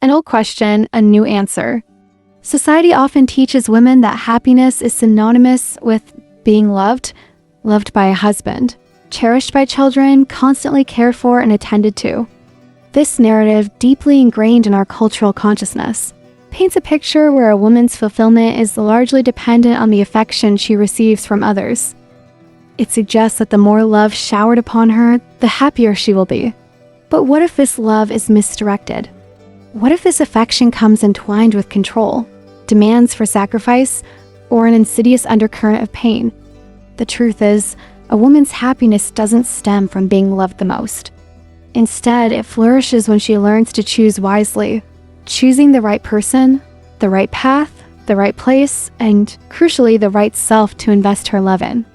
An old question, a new answer. Society often teaches women that happiness is synonymous with being loved, loved by a husband, cherished by children, constantly cared for and attended to. This narrative, deeply ingrained in our cultural consciousness, paints a picture where a woman's fulfillment is largely dependent on the affection she receives from others. It suggests that the more love showered upon her, the happier she will be. But what if this love is misdirected? What if this affection comes entwined with control, demands for sacrifice, or an insidious undercurrent of pain? The truth is, a woman's happiness doesn't stem from being loved the most. Instead, it flourishes when she learns to choose wisely, choosing the right person, the right path, the right place, and, crucially, the right self to invest her love in.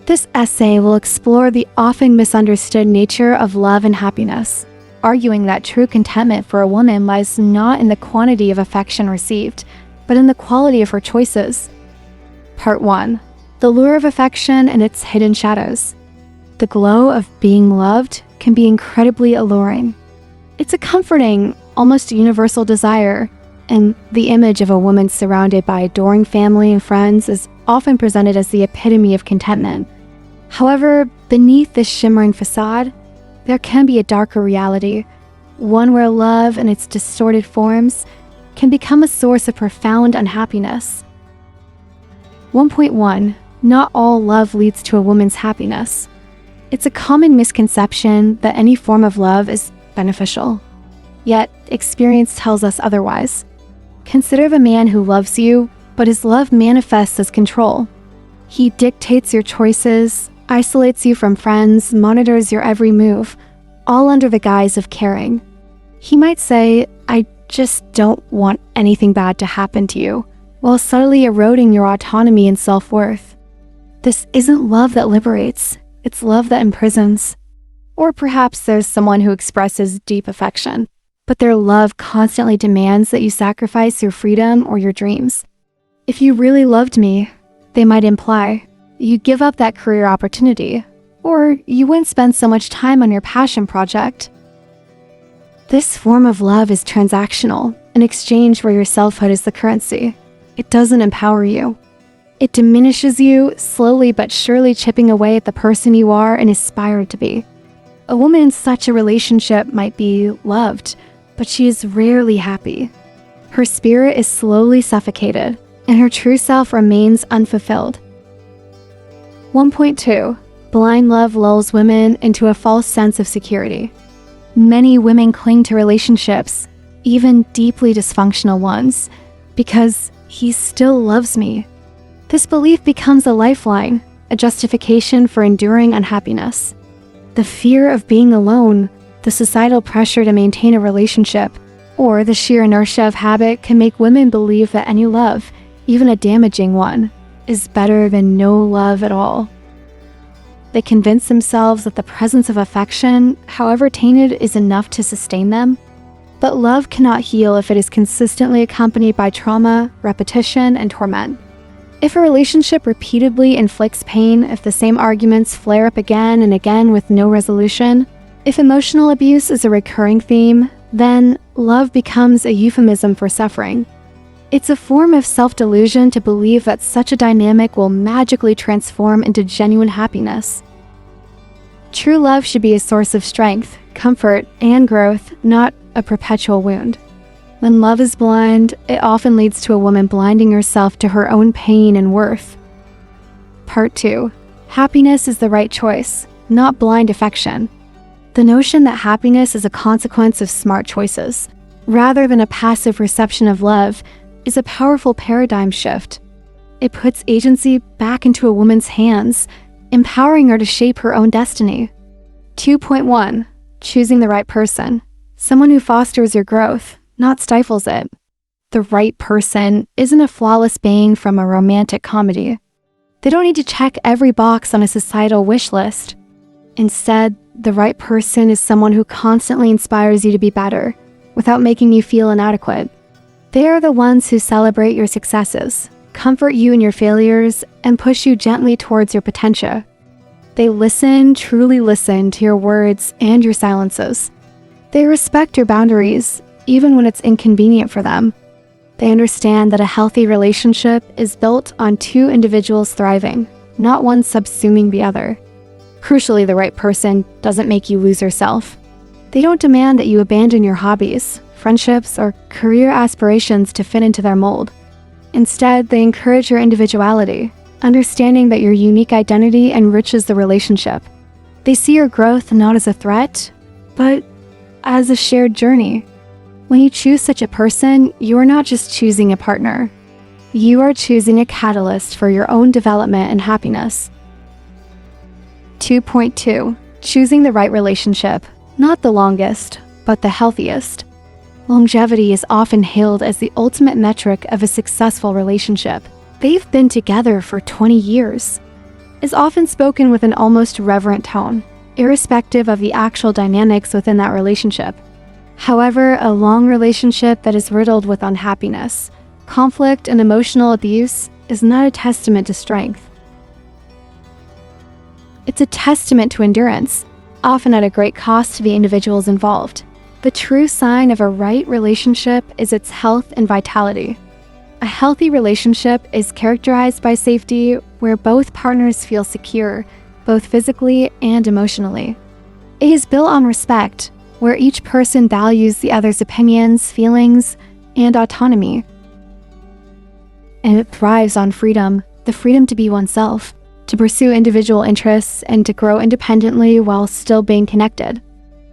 This essay will explore the often misunderstood nature of love and happiness, arguing that true contentment for a woman lies not in the quantity of affection received, but in the quality of her choices. Part 1. The lure of affection and its hidden shadows. The glow of being loved can be incredibly alluring. It's a comforting, almost universal desire, and the image of a woman surrounded by adoring family and friends is often presented as the epitome of contentment. However, beneath this shimmering facade, there can be a darker reality, one where love in its distorted forms can become a source of profound unhappiness. 1.1. Not all love leads to a woman's happiness. It's a common misconception that any form of love is beneficial. Yet, experience tells us otherwise. Consider a man who loves you, but his love manifests as control. He dictates your choices, isolates you from friends, monitors your every move, all under the guise of caring. He might say, "I just don't want anything bad to happen to you," while subtly eroding your autonomy and self-worth. This isn't love that liberates, it's love that imprisons. Or perhaps there's someone who expresses deep affection, but their love constantly demands that you sacrifice your freedom or your dreams. "If you really loved me," they might imply, "you'd give up that career opportunity, or you wouldn't spend so much time on your passion project." This form of love is transactional, an exchange where your selfhood is the currency. It doesn't empower you. It diminishes you, slowly but surely chipping away at the person you are and aspire to be. A woman in such a relationship might be loved, but she is rarely happy. Her spirit is slowly suffocated, and her true self remains unfulfilled. 1.2. Blind love lulls women into a false sense of security. Many women cling to relationships, even deeply dysfunctional ones, because he still loves me. This belief becomes a lifeline, a justification for enduring unhappiness. The fear of being alone, the societal pressure to maintain a relationship, or the sheer inertia of habit can make women believe that any love, even a damaging one, is better than no love at all. They convince themselves that the presence of affection, however tainted, is enough to sustain them. But love cannot heal if it is consistently accompanied by trauma, repetition, and torment. If a relationship repeatedly inflicts pain, if the same arguments flare up again and again with no resolution, if emotional abuse is a recurring theme, then love becomes a euphemism for suffering. It's a form of self-delusion to believe that such a dynamic will magically transform into genuine happiness. True love should be a source of strength, comfort, and growth, not a perpetual wound. When love is blind, it often leads to a woman blinding herself to her own pain and worth. Part 2. Happiness is the right choice, not blind affection. The notion that happiness is a consequence of smart choices, rather than a passive reception of love, is a powerful paradigm shift. It puts agency back into a woman's hands, empowering her to shape her own destiny. 2.1. Choosing the right person. Someone who fosters your growth, not stifles it. The right person isn't a flawless being from a romantic comedy. They don't need to check every box on a societal wish list. Instead, the right person is someone who constantly inspires you to be better, without making you feel inadequate. They are the ones who celebrate your successes, comfort you in your failures, and push you gently towards your potential. They listen, truly listen to your words and your silences. They respect your boundaries, even when it's inconvenient for them. They understand that a healthy relationship is built on two individuals thriving, not one subsuming the other. Crucially, the right person doesn't make you lose yourself. They don't demand that you abandon your hobbies, friendships, or career aspirations to fit into their mold. Instead, they encourage your individuality, understanding that your unique identity enriches the relationship. They see your growth not as a threat, but as a shared journey. When you choose such a person, you are not just choosing a partner. You are choosing a catalyst for your own development and happiness. 2.2. Choosing the right relationship. Not the longest, but the healthiest. Longevity is often hailed as the ultimate metric of a successful relationship. They've been together for 20 years. Is often spoken with an almost reverent tone, irrespective of the actual dynamics within that relationship. However, a long relationship that is riddled with unhappiness, conflict, and emotional abuse is not a testament to strength. It's a testament to endurance, often at a great cost to the individuals involved. The true sign of a right relationship is its health and vitality. A healthy relationship is characterized by safety, where both partners feel secure, both physically and emotionally. It is built on respect, where each person values the other's opinions, feelings, and autonomy. And it thrives on freedom, the freedom to be oneself, to pursue individual interests, and to grow independently while still being connected.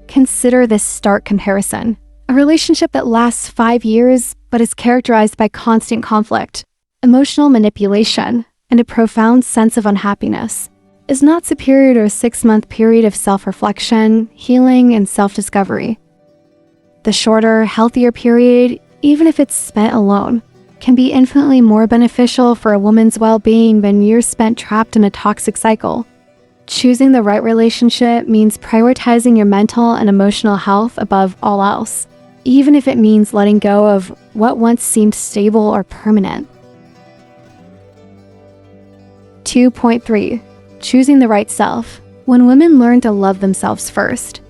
Consider this stark comparison. A relationship that lasts 5 years but is characterized by constant conflict, emotional manipulation, and a profound sense of unhappiness is not superior to a 6-month period of self-reflection, healing, and self-discovery. The shorter, healthier period, even if it's spent alone, can be infinitely more beneficial for a woman's well-being than years spent trapped in a toxic cycle. Choosing the right relationship means prioritizing your mental and emotional health above all else, even if it means letting go of what once seemed stable or permanent. 2.3. Choosing the right self. When women learn to love themselves first.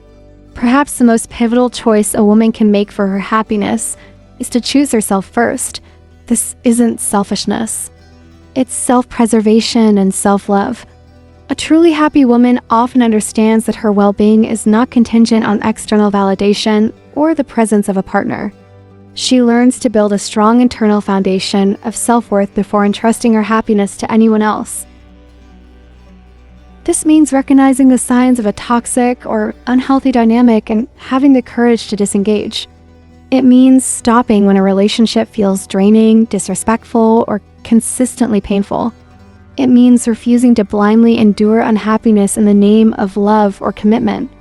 Perhaps the most pivotal choice a woman can make for her happiness is to choose herself first. This isn't selfishness. It's self-preservation and self-love. A truly happy woman often understands that her well-being is not contingent on external validation or the presence of a partner. She learns to build a strong internal foundation of self-worth before entrusting her happiness to anyone else. This means recognizing the signs of a toxic or unhealthy dynamic and having the courage to disengage. It means stopping when a relationship feels draining, disrespectful, or consistently painful. It means refusing to blindly endure unhappiness in the name of love or commitment.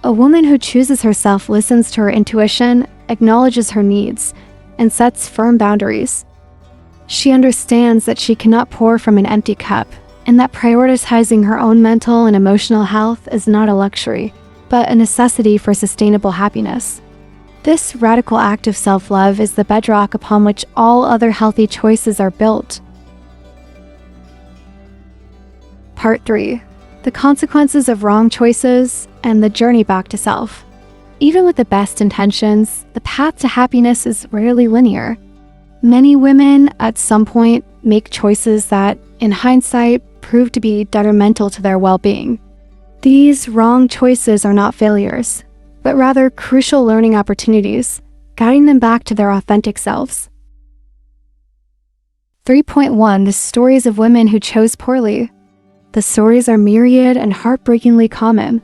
A woman who chooses herself listens to her intuition, acknowledges her needs, and sets firm boundaries. She understands that she cannot pour from an empty cup, and that prioritizing her own mental and emotional health is not a luxury, but a necessity for sustainable happiness. This radical act of self-love is the bedrock upon which all other healthy choices are built. Part 3. The consequences of wrong choices and the journey back to self. Even with the best intentions, the path to happiness is rarely linear. Many women, at some point, make choices that, in hindsight, prove to be detrimental to their well-being. These wrong choices are not failures, but rather crucial learning opportunities, guiding them back to their authentic selves. 3.1. The stories of women who chose poorly. The stories are myriad and heartbreakingly common.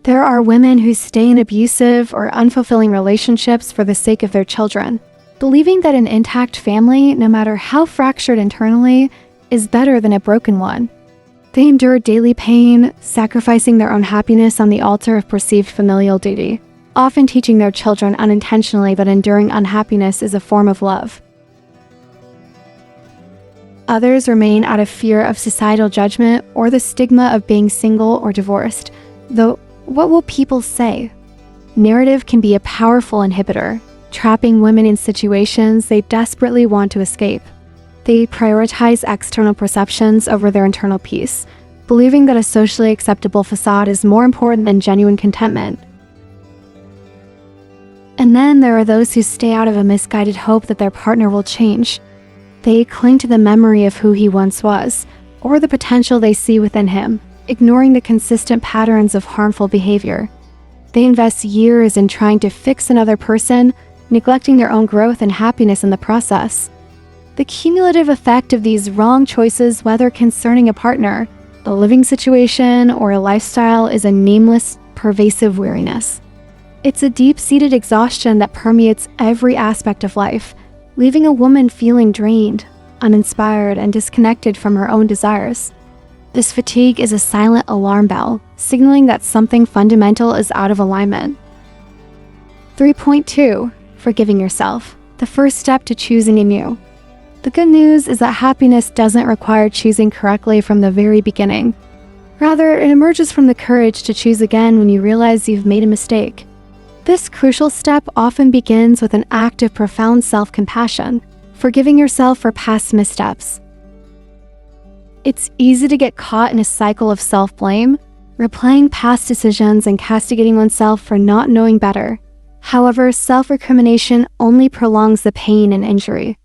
There are women who stay in abusive or unfulfilling relationships for the sake of their children, believing that an intact family, no matter how fractured internally, is better than a broken one. They endure daily pain, sacrificing their own happiness on the altar of perceived familial duty, often teaching their children unintentionally that enduring unhappiness is a form of love. Others remain out of fear of societal judgment or the stigma of being single or divorced, though what will people say? Narrative can be a powerful inhibitor, trapping women in situations they desperately want to escape. They prioritize external perceptions over their internal peace, believing that a socially acceptable facade is more important than genuine contentment. And then there are those who stay out of a misguided hope that their partner will change. They cling to the memory of who he once was, or the potential they see within him, ignoring the consistent patterns of harmful behavior. They invest years in trying to fix another person, neglecting their own growth and happiness in the process. The cumulative effect of these wrong choices, whether concerning a partner, a living situation, or a lifestyle, is a nameless, pervasive weariness. It's a deep-seated exhaustion that permeates every aspect of life, leaving a woman feeling drained, uninspired, and disconnected from her own desires. This fatigue is a silent alarm bell, signaling that something fundamental is out of alignment. 3.2. Forgiving yourself, the first step to choosing anew. The good news is that happiness doesn't require choosing correctly from the very beginning. Rather, it emerges from the courage to choose again when you realize you've made a mistake. This crucial step often begins with an act of profound self-compassion, forgiving yourself for past missteps. It's easy to get caught in a cycle of self-blame, replaying past decisions and castigating oneself for not knowing better. However, self-recrimination only prolongs the pain and injury.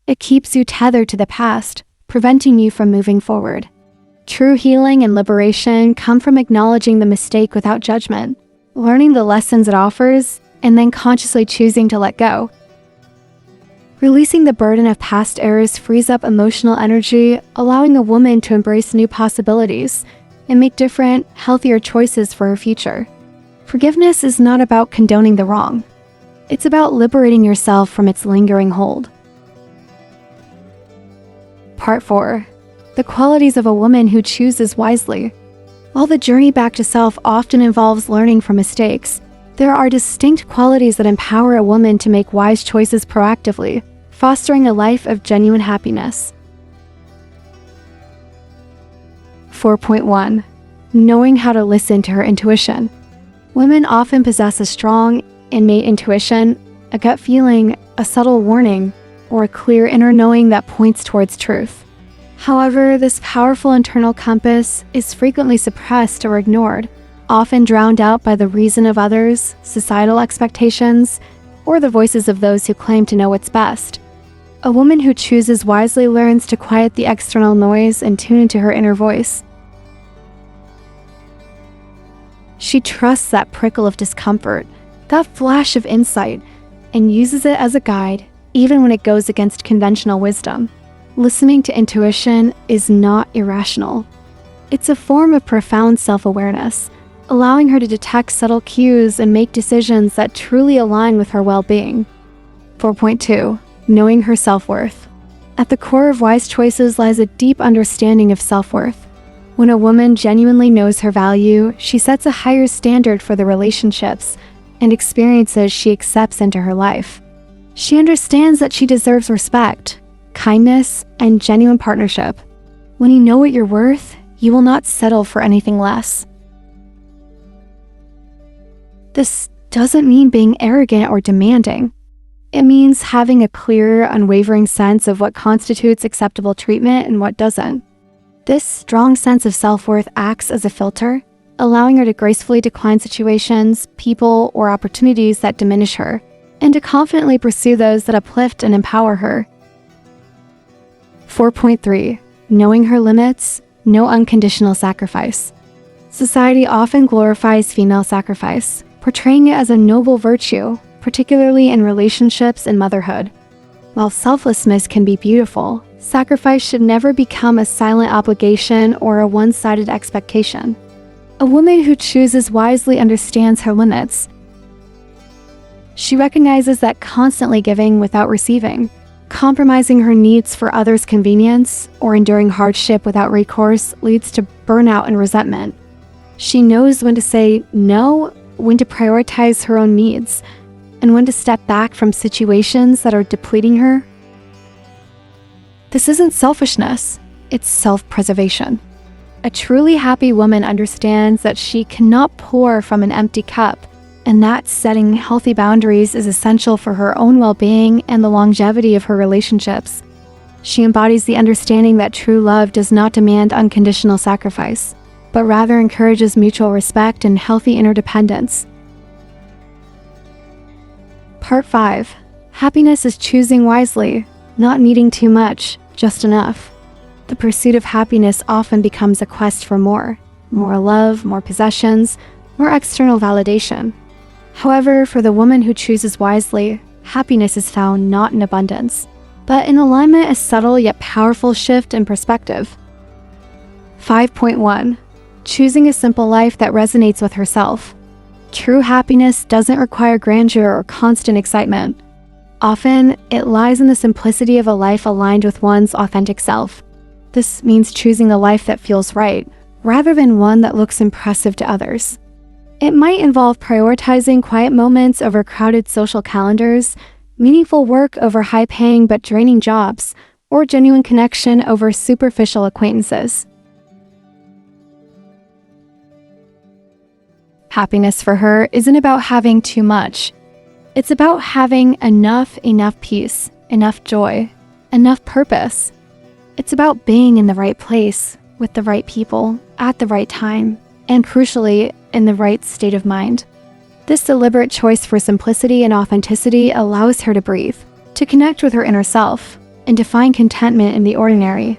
It keeps you tethered to the past, preventing you from moving forward. True healing and liberation come from acknowledging the mistake without judgment, learning the lessons it offers, and then consciously choosing to let go. Releasing the burden of past errors frees up emotional energy, allowing a woman to embrace new possibilities and make different, healthier choices for her future. Forgiveness is not about condoning the wrong. It's about liberating yourself from its lingering hold. Part 4. The qualities of a woman who chooses wisely. While the journey back to self often involves learning from mistakes, there are distinct qualities that empower a woman to make wise choices proactively, fostering a life of genuine happiness. 4.1. Knowing how to listen to her intuition. Women often possess a strong, innate intuition, a gut feeling, a subtle warning, or a clear inner knowing that points towards truth. However, this powerful internal compass is frequently suppressed or ignored, often drowned out by the reason of others, societal expectations, or the voices of those who claim to know what's best. A woman who chooses wisely learns to quiet the external noise and tune into her inner voice. She trusts that prickle of discomfort, that flash of insight, and uses it as a guide, even when it goes against conventional wisdom. Listening to intuition is not irrational. It's a form of profound self-awareness, allowing her to detect subtle cues and make decisions that truly align with her well-being. 4.2. Knowing her self-worth. At the core of wise choices lies a deep understanding of self-worth. When a woman genuinely knows her value, she sets a higher standard for the relationships and experiences she accepts into her life. She understands that she deserves respect, kindness, and genuine partnership. When you know what you're worth, you will not settle for anything less. This doesn't mean being arrogant or demanding. It means having a clear, unwavering sense of what constitutes acceptable treatment and what doesn't. This strong sense of self-worth acts as a filter, allowing her to gracefully decline situations, people, or opportunities that diminish her, and to confidently pursue those that uplift and empower her. 4.3. Knowing her limits, no unconditional sacrifice. Society often glorifies female sacrifice, portraying it as a noble virtue, particularly in relationships and motherhood. While selflessness can be beautiful, sacrifice should never become a silent obligation or a one-sided expectation. A woman who chooses wisely understands her limits. She recognizes that constantly giving without receiving, compromising her needs for others' convenience, or enduring hardship without recourse leads to burnout and resentment. She knows when to say no, when to prioritize her own needs, and when to step back from situations that are depleting her. This isn't selfishness, it's self-preservation. A truly happy woman understands that she cannot pour from an empty cup, and that setting healthy boundaries is essential for her own well-being and the longevity of her relationships. She embodies the understanding that true love does not demand unconditional sacrifice, but rather encourages mutual respect and healthy interdependence. Part 5. Happiness is choosing wisely, not needing too much, just enough. The pursuit of happiness often becomes a quest for more love, more possessions, more external validation. However, for the woman who chooses wisely, happiness is found not in abundance, but in alignment, a subtle yet powerful shift in perspective. 5.1. Choosing a simple life that resonates with herself. True happiness doesn't require grandeur or constant excitement. Often, it lies in the simplicity of a life aligned with one's authentic self. This means choosing the life that feels right, rather than one that looks impressive to others. It might involve prioritizing quiet moments over crowded social calendars, meaningful work over high-paying but draining jobs, or genuine connection over superficial acquaintances. Happiness for her isn't about having too much. It's about having enough peace, enough joy, enough purpose. It's about being in the right place, with the right people, at the right time, and crucially, in the right state of mind. This deliberate choice for simplicity and authenticity allows her to breathe, to connect with her inner self, and to find contentment in the ordinary.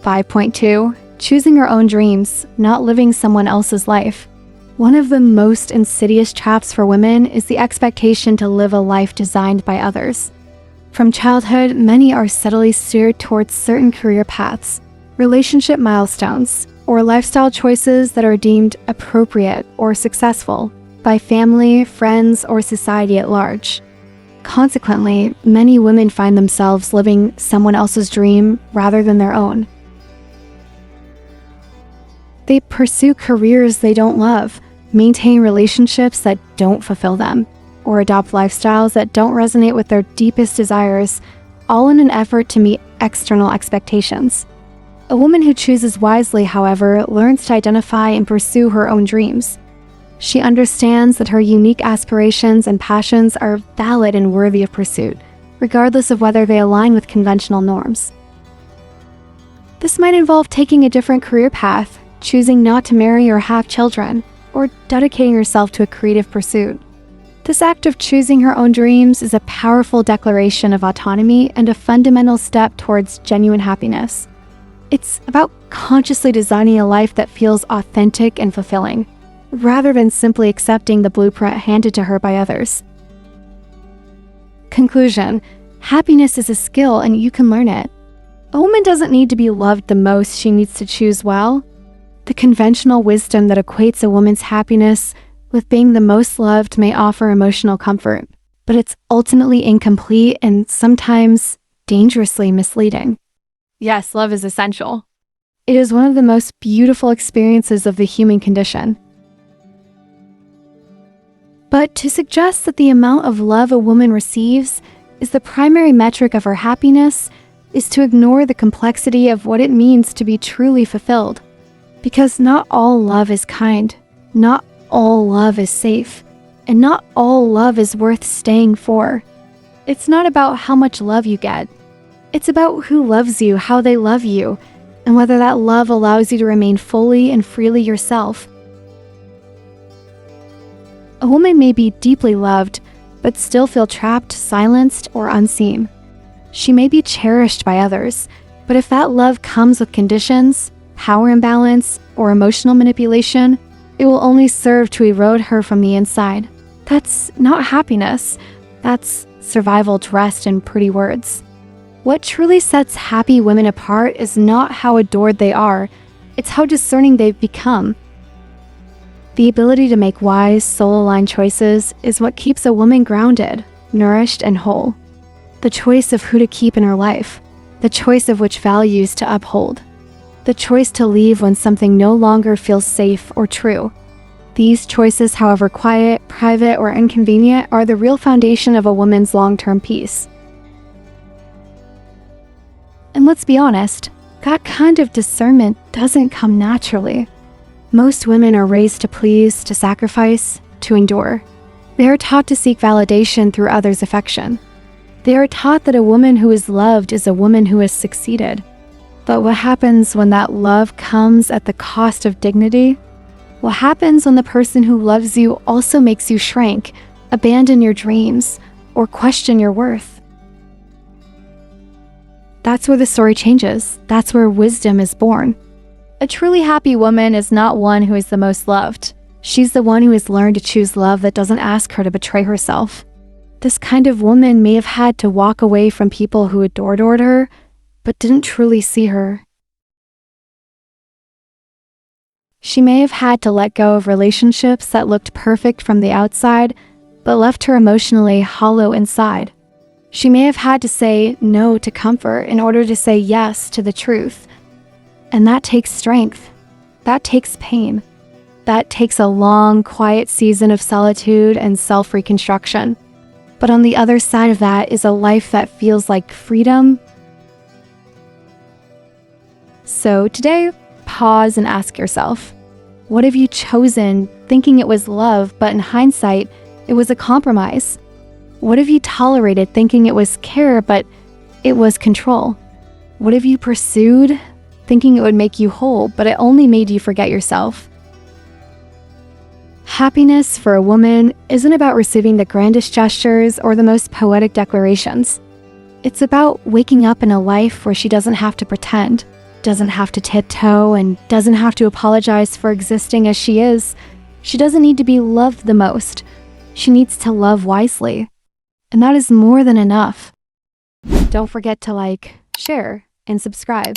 5.2. Choosing her own dreams, not living someone else's life. One of the most insidious traps for women is the expectation to live a life designed by others. From childhood, many are subtly steered towards certain career paths, relationship milestones, or lifestyle choices that are deemed appropriate or successful by family, friends, or society at large. Consequently, many women find themselves living someone else's dream rather than their own. They pursue careers they don't love, maintain relationships that don't fulfill them, or adopt lifestyles that don't resonate with their deepest desires, all in an effort to meet external expectations. A woman who chooses wisely, however, learns to identify and pursue her own dreams. She understands that her unique aspirations and passions are valid and worthy of pursuit, regardless of whether they align with conventional norms. This might involve taking a different career path, choosing not to marry or have children, or dedicating herself to a creative pursuit. This act of choosing her own dreams is a powerful declaration of autonomy and a fundamental step towards genuine happiness. It's about consciously designing a life that feels authentic and fulfilling, rather than simply accepting the blueprint handed to her by others. Conclusion: happiness is a skill and you can learn it. A woman doesn't need to be loved the most, she needs to choose well. The conventional wisdom that equates a woman's happiness with being the most loved may offer emotional comfort, but it's ultimately incomplete and sometimes dangerously misleading. Yes, love is essential. It is one of the most beautiful experiences of the human condition. But to suggest that the amount of love a woman receives is the primary metric of her happiness is to ignore the complexity of what it means to be truly fulfilled. Because not all love is kind, not all love is safe, and not all love is worth staying for. It's not about how much love you get. It's about who loves you, how they love you, and whether that love allows you to remain fully and freely yourself. A woman may be deeply loved, but still feel trapped, silenced, or unseen. She may be cherished by others, but if that love comes with conditions, power imbalance, or emotional manipulation, it will only serve to erode her from the inside. That's not happiness. That's survival dressed in pretty words. What truly sets happy women apart is not how adored they are, it's how discerning they've become. The ability to make wise, soul-aligned choices is what keeps a woman grounded, nourished, and whole. The choice of who to keep in her life, the choice of which values to uphold, the choice to leave when something no longer feels safe or true. These choices, however quiet, private, or inconvenient, are the real foundation of a woman's long-term peace. And let's be honest, that kind of discernment doesn't come naturally. Most women are raised to please, to sacrifice, to endure. They are taught to seek validation through others' affection. They are taught that a woman who is loved is a woman who has succeeded. But what happens when that love comes at the cost of dignity? What happens when the person who loves you also makes you shrink, abandon your dreams, or question your worth. That's where the story changes. That's where wisdom is born. A truly happy woman is not one who is the most loved. She's the one who has learned to choose love that doesn't ask her to betray herself. This kind of woman may have had to walk away from people who adored her, but didn't truly see her. She may have had to let go of relationships that looked perfect from the outside, but left her emotionally hollow inside. She may have had to say no to comfort in order to say yes to the truth. And that takes strength. That takes pain. That takes a long, quiet season of solitude and self-reconstruction. But on the other side of that is a life that feels like freedom. So today, pause and ask yourself, what have you chosen thinking it was love, but in hindsight, it was a compromise? What have you tolerated thinking it was care, but it was control? What have you pursued thinking it would make you whole, but it only made you forget yourself? Happiness for a woman isn't about receiving the grandest gestures or the most poetic declarations. It's about waking up in a life where she doesn't have to pretend, doesn't have to tiptoe, and doesn't have to apologize for existing as she is. She doesn't need to be loved the most. She needs to love wisely. And that is more than enough. Don't forget to like, share, and subscribe.